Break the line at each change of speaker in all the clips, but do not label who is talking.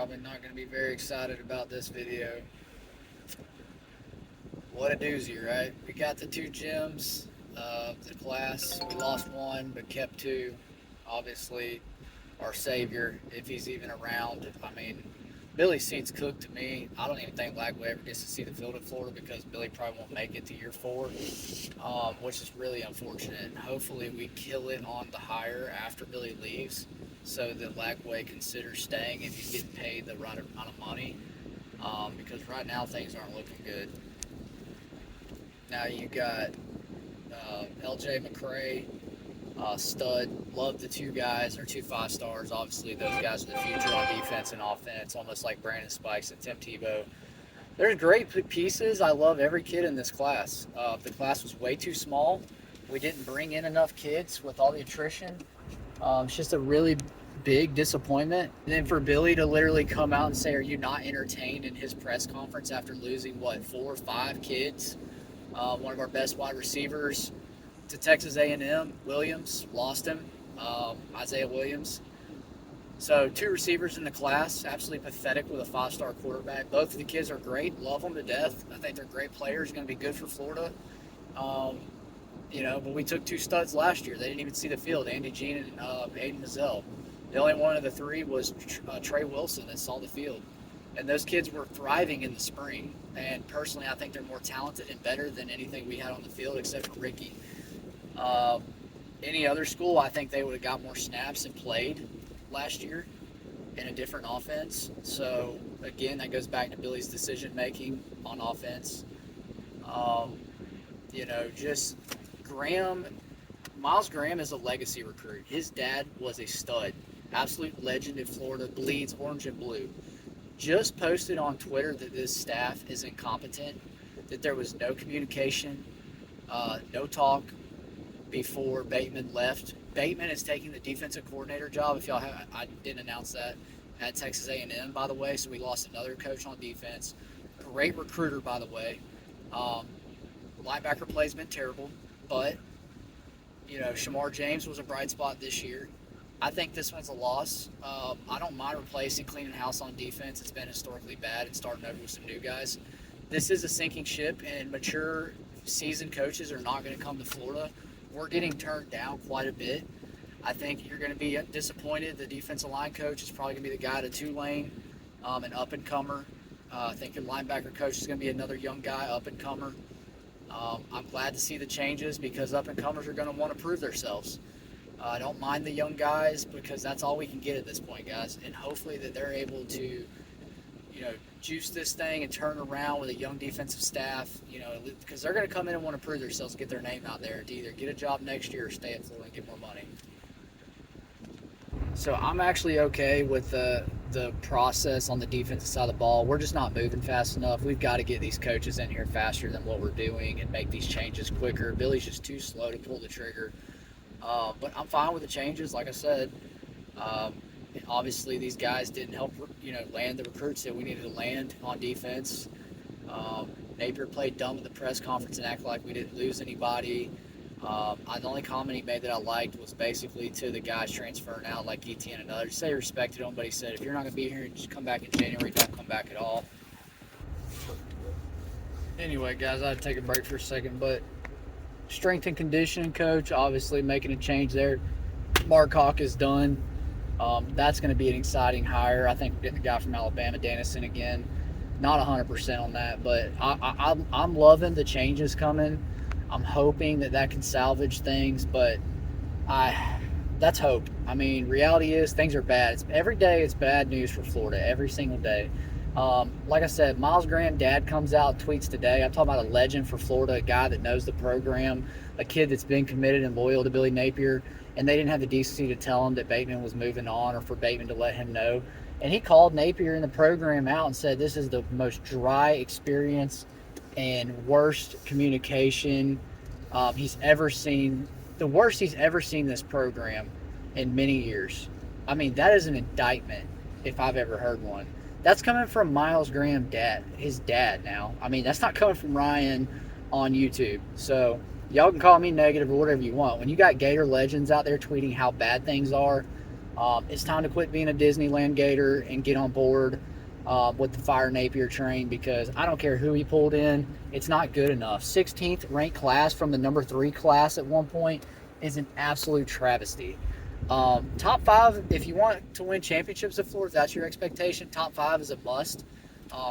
probably not going to be very excited about this video. What a doozy, right? We got the two gyms, the class. We lost one, but kept two. Obviously, our savior, if he's even around. I mean, Billy seat's cooked to me. I don't even think Lagway ever gets to see the field in Florida because Billy probably won't make it to year 4, which is really unfortunate. Hopefully, we kill it on the hire after Billy leaves so that Lagway considers staying if he's getting paid the right amount of money, because right now things aren't looking good. Now you got LJ McCray, stud. Love the two guys. They're two 5 stars. Obviously, those guys are the future on defense and offense, almost like Brandon Spikes and Tim Tebow. There's great pieces. I love every kid in this class. The class was way too small. We didn't bring in enough kids with all the attrition. It's just a really big disappointment. And then for Billy to literally come out and say, "Are you not entertained?" in his press conference after losing 4 or 5 kids, one of our best wide receivers to Texas A&M, Williams, lost him, Isaiah Williams. So 2 receivers in the class, absolutely pathetic with a 5-star quarterback. Both of the kids are great, love them to death. I think they're great players, going to be good for Florida. But we took 2 studs last year. They didn't even see the field, Andy Jean and Aiden Mazzell. The only one of the 3 was Trey Wilson that saw the field. And those kids were thriving in the spring. And personally, I think they're more talented and better than anything we had on the field except for Ricky. Any other school, I think they would have got more snaps and played last year in a different offense. So, again, that goes back to Billy's decision-making on offense. Just Miles Graham is a legacy recruit. His dad was a stud, absolute legend in Florida, bleeds orange and blue. Just posted on Twitter that this staff is incompetent, that there was no communication, no talk before Bateman left. Bateman is taking the defensive coordinator job. If y'all have, I didn't announce that, at Texas A&M, by the way, so we lost another coach on defense. Great recruiter, by the way. Linebacker play's been terrible, but Shamar James was a bright spot this year. I think this one's a loss. I don't mind replacing, cleaning house on defense. It's been historically bad and starting over with some new guys. This is a sinking ship, and mature, seasoned coaches are not going to come to Florida. We're getting turned down quite a bit. I think you're going to be disappointed. The defensive line coach is probably going to be the guy to Tulane, an up-and-comer. I think your linebacker coach is going to be another young guy, up-and-comer. I'm glad to see the changes because up-and-comers are going to want to prove themselves. I don't mind the young guys because that's all we can get at this point, guys. And hopefully that they're able to, juice this thing and turn around with a young defensive staff, because they're going to come in and want to prove themselves, get their name out there to either get a job next year or stay at Florida and get more money. So I'm actually okay with the process on the defensive side of the ball. We're just not moving fast enough. We've got to get these coaches in here faster than what we're doing and make these changes quicker. Billy's just too slow to pull the trigger. But I'm fine with the changes, like I said. Obviously, these guys didn't help, land the recruits that we needed to land on defense. Napier played dumb at the press conference and acted like we didn't lose anybody. The only comment he made that I liked was basically to the guys transferring out, like ETN and others. Say he respected them, but he said, if you're not going to be here, just come back in January. Don't come back at all. Anyway, guys, I had to take a break for a second, but strength and conditioning coach, obviously making a change there. Mark Hawk is done. That's going to be an exciting hire. I think we're getting the guy from Alabama, Dennison, again. Not 100% on that, but I'm loving the changes coming. I'm hoping that can salvage things, but that's hope. I mean, reality is things are bad. Every day it's bad news for Florida, every single day. Like I said, Miles Graham, dad, comes out, tweets today. I'm talking about a legend for Florida, a guy that knows the program, a kid that's been committed and loyal to Billy Napier, and they didn't have the decency to tell him that Bateman was moving on or for Bateman to let him know. And he called Napier in the program out and said this is the most dry experience and worst communication he's ever seen, the worst he's ever seen this program in many years. I mean, that is an indictment if I've ever heard one. That's coming from Miles Graham, his dad now. I mean, that's not coming from Ryan on YouTube. So y'all can call me negative or whatever you want. When you got Gator legends out there tweeting how bad things are, It's time to quit being a Disneyland Gator and get on board with the Fire Napier train, because I don't care who he pulled in, it's not good enough. 16th ranked class from the number 3 class at one point is an absolute travesty. Top 5, if you want to win championships at Florida, if that's your expectation, top 5 is a must.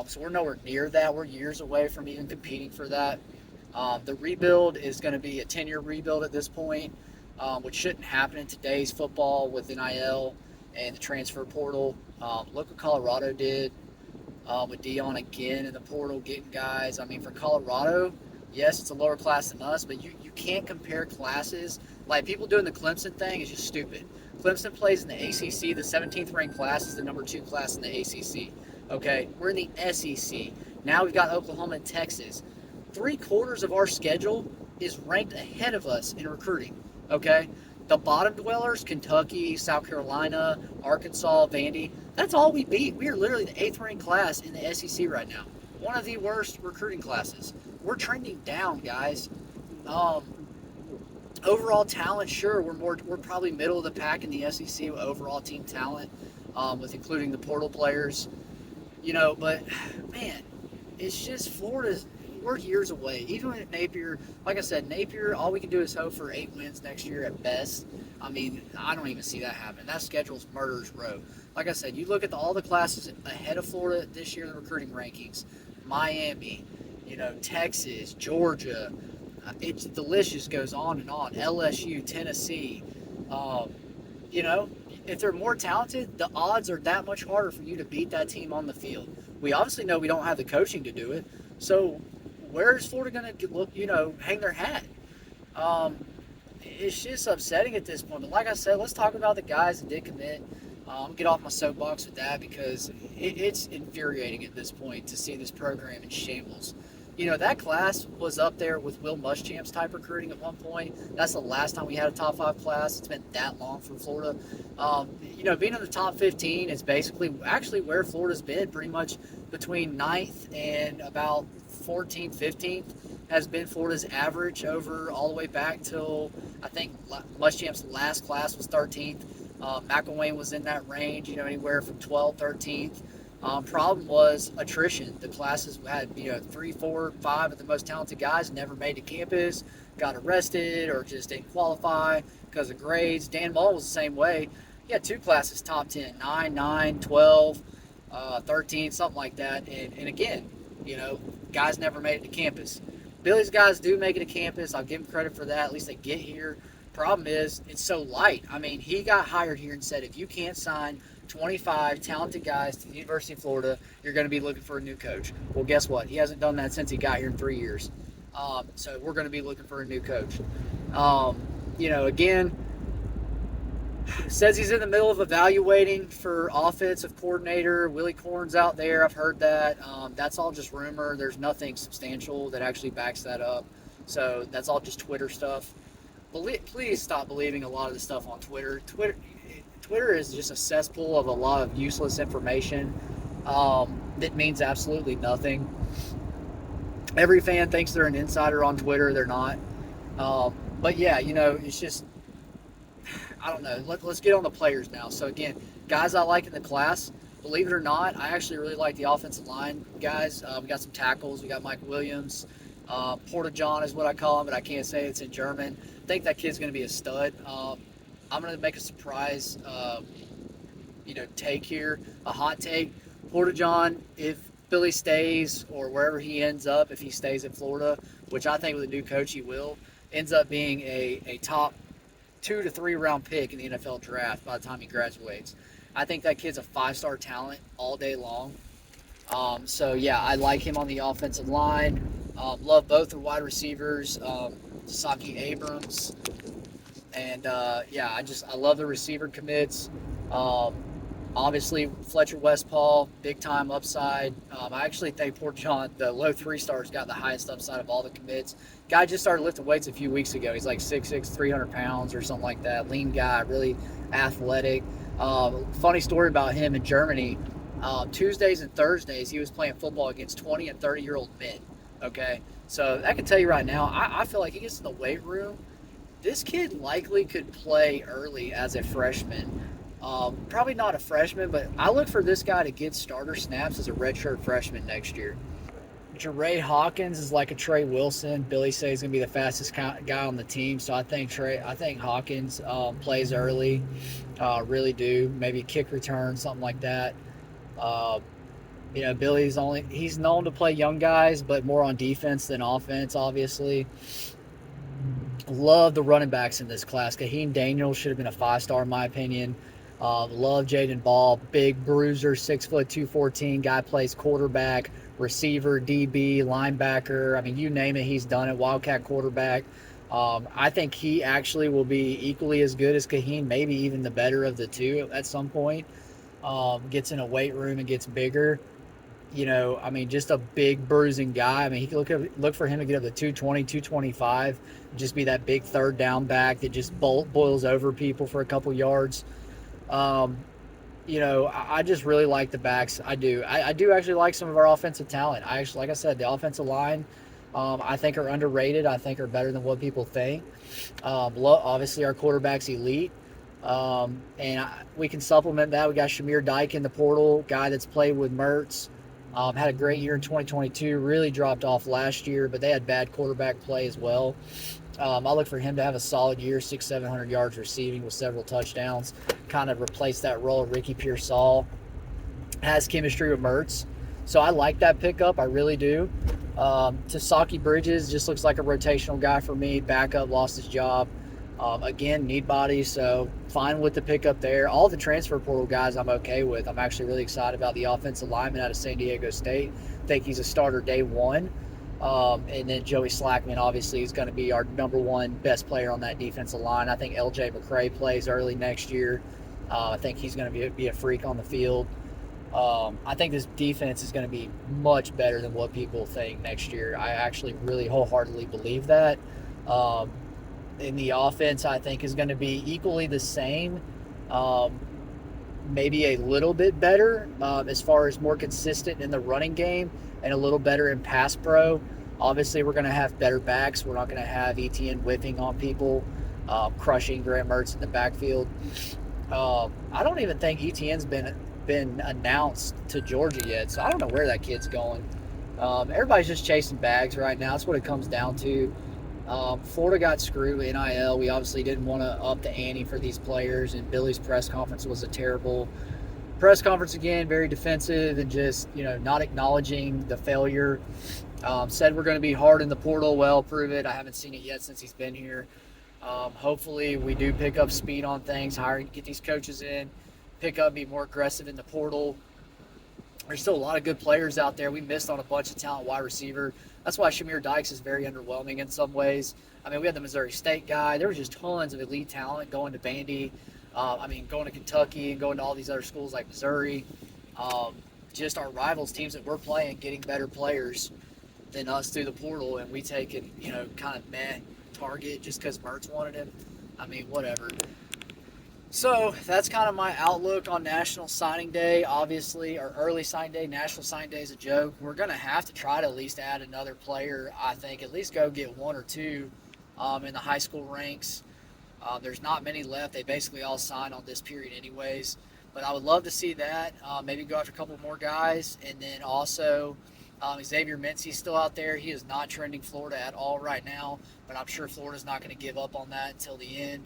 So we're nowhere near that. We're years away from even competing for that. The rebuild is going to be a 10-year rebuild at this point, which shouldn't happen in today's football with NIL and the transfer portal. Look what Colorado did with Dion again in the portal, getting guys. I mean, for Colorado, yes, it's a lower class than us, but you can't compare classes. Like, people doing the Clemson thing is just stupid. Clemson plays in the ACC. The 17th ranked class is the number 2 class in the ACC. Okay, we're in the SEC. Now we've got Oklahoma and Texas. 3/4 of our schedule is ranked ahead of us in recruiting. Okay, the bottom dwellers, Kentucky, South Carolina, Arkansas, Vandy, that's all we beat. We are literally the 8th ranked class in the SEC right now. One of the worst recruiting classes. We're trending down, guys. Overall talent, sure, we're probably middle of the pack in the SEC with overall team talent, with including the portal players. But man, it's just Florida's. We're years away. Even with Napier, like I said, Napier, all we can do is hope for 8 wins next year at best. I mean, I don't even see that happening. That schedule's murderer's row. Like I said, you look at all the classes ahead of Florida this year in the recruiting rankings. Miami, Texas, Georgia. The list just goes on and on. LSU, Tennessee. You know, if they're more talented, the odds are that much harder for you to beat that team on the field. We obviously know we don't have the coaching to do it. So where is Florida going to look, hang their hat? It's just upsetting at this point. But like I said, let's talk about the guys that did commit. Get off my soapbox with that, because it's infuriating at this point to see this program in shambles. That class was up there with Will Muschamp's type recruiting at one point. That's the last time we had a top 5 class. It's been that long for Florida. Being in the top 15 is basically actually where Florida's been pretty much between 9th and about 14th, 15th has been Florida's average over all the way back till I think Muschamp's last class was 13th. McElwain was in that range, anywhere from 12th, 13th. Problem was attrition. The classes had 3, 4, 5 of the most talented guys never made to campus, got arrested, or just didn't qualify because of grades. Dan Mull was the same way. He had 2 classes top 10, 9, 12, 13, something like that. And again, guys never made it to campus. Billy's guys do make it to campus. I'll give him credit for that. At least they get here. Problem is, it's so light. I mean, he got hired here and said, if you can't sign 25 talented guys to the University of Florida, you're going to be looking for a new coach. Well, guess what? He hasn't done that since he got here in 3 years. So we're going to be looking for a new coach. Again, says he's in the middle of evaluating for offensive coordinator. Willie Corn's out there. I've heard that. That's all just rumor. There's nothing substantial that actually backs that up. So that's all just Twitter stuff. Please stop believing a lot of the stuff on Twitter. Twitter is just a cesspool of a lot of useless information that means absolutely nothing. Every fan thinks they're an insider on Twitter. They're not. But yeah, it's just, I don't know. Let's get on the players now. So again, guys I like in the class, believe it or not, I actually really like the offensive line guys. We got some tackles. We got Mike Williams. Porta John is what I call him, but I can't say it's in German. I think that kid's going to be a stud. I'm going to make a surprise, take here, a hot take. Porta John, if Billy stays or wherever he ends up, if he stays in Florida, which I think with a new coach he will, ends up being a top 2 to 3 round pick in the NFL draft by the time he graduates. I think that kid's a 5-star talent all day long. So yeah, I like him on the offensive line. Love both the wide receivers, Saki Abrams, and I love the receiver commits. Obviously, Fletcher Westphal, big time upside. I actually think Port John, the low 3 stars, got the highest upside of all the commits. Guy just started lifting weights a few weeks ago. He's like 6'6", 300 pounds or something like that. Lean guy, really athletic. Funny story about him in Germany. Tuesdays and Thursdays, he was playing football against 20 and 30-year-old men. Okay, so I can tell you right now, I feel like he gets in the weight room. This kid likely could play early as a freshman. Probably not a freshman, but I look for this guy to get starter snaps as a redshirt freshman next year. Jeray Hawkins is like a Trey Wilson. Billy says he's gonna be the fastest guy on the team, so I think Hawkins plays early. Really do. Maybe a kick return, something like that. Uh, he's known to play young guys, but more on defense than offense, obviously. Love the running backs in this class. Kaheem Daniels should have been a 5-star in my opinion. Love Jaden Ball, big bruiser, 6', 214. Guy plays quarterback, receiver, DB, linebacker. I mean, you name it, he's done it. Wildcat quarterback. I think he actually will be equally as good as Kaheem, maybe even the better of the two at some point. Gets in a weight room and gets bigger. I mean, just a big bruising guy. I mean, he can look for him to get up to 220, 225, just be that big third down back that just boils over people for a couple yards. Um, I just really like the backs. I do. I do actually like some of our offensive talent. Like I said, the offensive line, I think are underrated. I think are better than what people think. Obviously, our quarterback's elite. We can supplement that. We got Shamir Dyke in the portal, guy that's played with Mertz. Had a great year in 2022. Really dropped off last year, but they had bad quarterback play as well. I look for him to have a solid year, 600-700 yards receiving with several touchdowns. Kind of replace that role. Ricky Pearsall has chemistry with Mertz, so I like that pickup. I really do. Tasaki Bridges just looks like a rotational guy for me. Backup, lost his job. Again, need bodies, so fine with the pickup there. All the transfer portal guys I'm okay with. I'm actually really excited about the offensive lineman out of San Diego State. Think he's a starter day one. And then Joey Slackman, obviously, is going to be our number one best player on that defensive line. I think LJ McCray plays early next year. I think he's going to be a freak on the field. I think this defense is going to be much better than what people think next year. I actually really wholeheartedly believe that. And the offense, I think, is going to be equally the same, maybe a little bit better as far as more consistent in the running game and a little better in pass pro. Obviously, we're going to have better backs. We're not going to have ETN whipping on people, crushing Graham Mertz in the backfield. I don't even think ETN's been announced to Georgia yet, so I don't know where that kid's going. Everybody's just chasing bags right now. That's what it comes down to. Florida got screwed with NIL. We obviously didn't want to up the ante for these players, and Billy's press conference was a terrible press conference again, very defensive and just, not acknowledging the failure. Said we're going to be hard in the portal. Well, prove it. I haven't seen it yet since he's been here. Hopefully we do pick up speed on things, get these coaches in, be more aggressive in the portal. There's still a lot of good players out there. We missed on a bunch of talent wide receiver. That's why Shamir Dykes is very underwhelming in some ways. I mean, we had the Missouri State guy. There was just tons of elite talent going to Vandy. Going to Kentucky and going to all these other schools like Missouri. Just our rivals, teams that we're playing, getting better players than us through the portal, and we take it, kind of meh target just because Mertz wanted him. I mean, whatever. So that's kind of my outlook on National Signing Day. Obviously, or early signing day, National Signing Day is a joke. We're going to have to try to at least add another player, I think. At least go get one or two in the high school ranks. There's not many left. They basically all signed on this period anyways. But I would love to see that. Maybe go after a couple more guys. And then also, Xavier Mincy's still out there. He is not trending Florida at all right now. But I'm sure Florida's not going to give up on that until the end.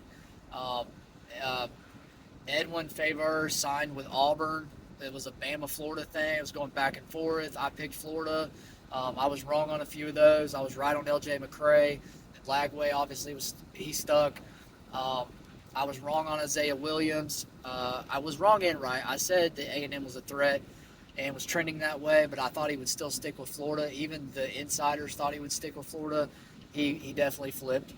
Edwin Favor signed with Auburn. It was a Bama-Florida thing. It was going back and forth. I picked Florida. I was wrong on a few of those. I was right on LJ McCray. Lagway, obviously, he stuck. I was wrong on Isaiah Williams. I was wrong and right. I said that A&M was a threat and was trending that way, but I thought he would still stick with Florida. Even the insiders thought he would stick with Florida. He definitely flipped.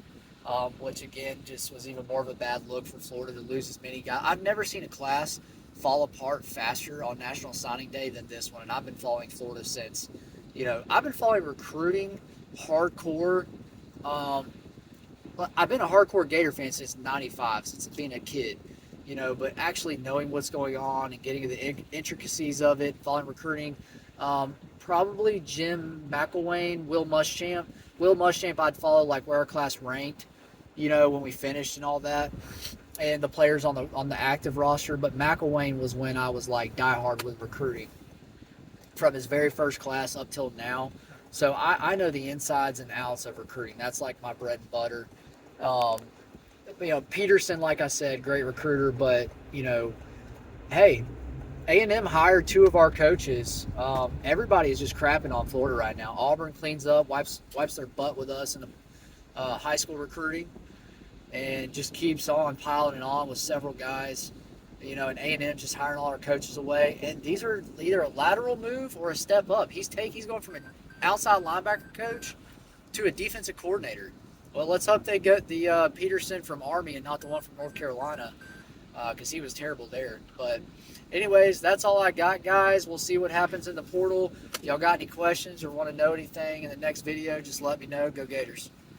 Which again just was even more of a bad look for Florida to lose as many guys. I've never seen a class fall apart faster on National Signing Day than this one, and I've been following Florida since, I've been following recruiting hardcore. I've been a hardcore Gator fan since '95, since being a kid, but actually knowing what's going on and getting the intricacies of it, following recruiting, probably Jim McElwain, Will Muschamp. Will Muschamp I'd follow like where our class ranked, when we finished and all that. and the players on the active roster. But McElwain was when I was like diehard with recruiting from his very first class up till now. So I know the insides and outs of recruiting. That's like my bread and butter. Um, Peterson, like I said, great recruiter, but hey, A&M hired two of our coaches. Everybody is just crapping on Florida right now. Auburn cleans up, wipes their butt with us in the high school recruiting, and just keeps on piling it on with several guys. And A&M just hiring all our coaches away. And these are either a lateral move or a step up. He's going from an outside linebacker coach to a defensive coordinator. Well, let's hope they get the Peterson from Army and not the one from North Carolina, because he was terrible there. But anyways, that's all I got, guys. We'll see what happens in the portal. If y'all got any questions or want to know anything in the next video, just let me know. Go Gators.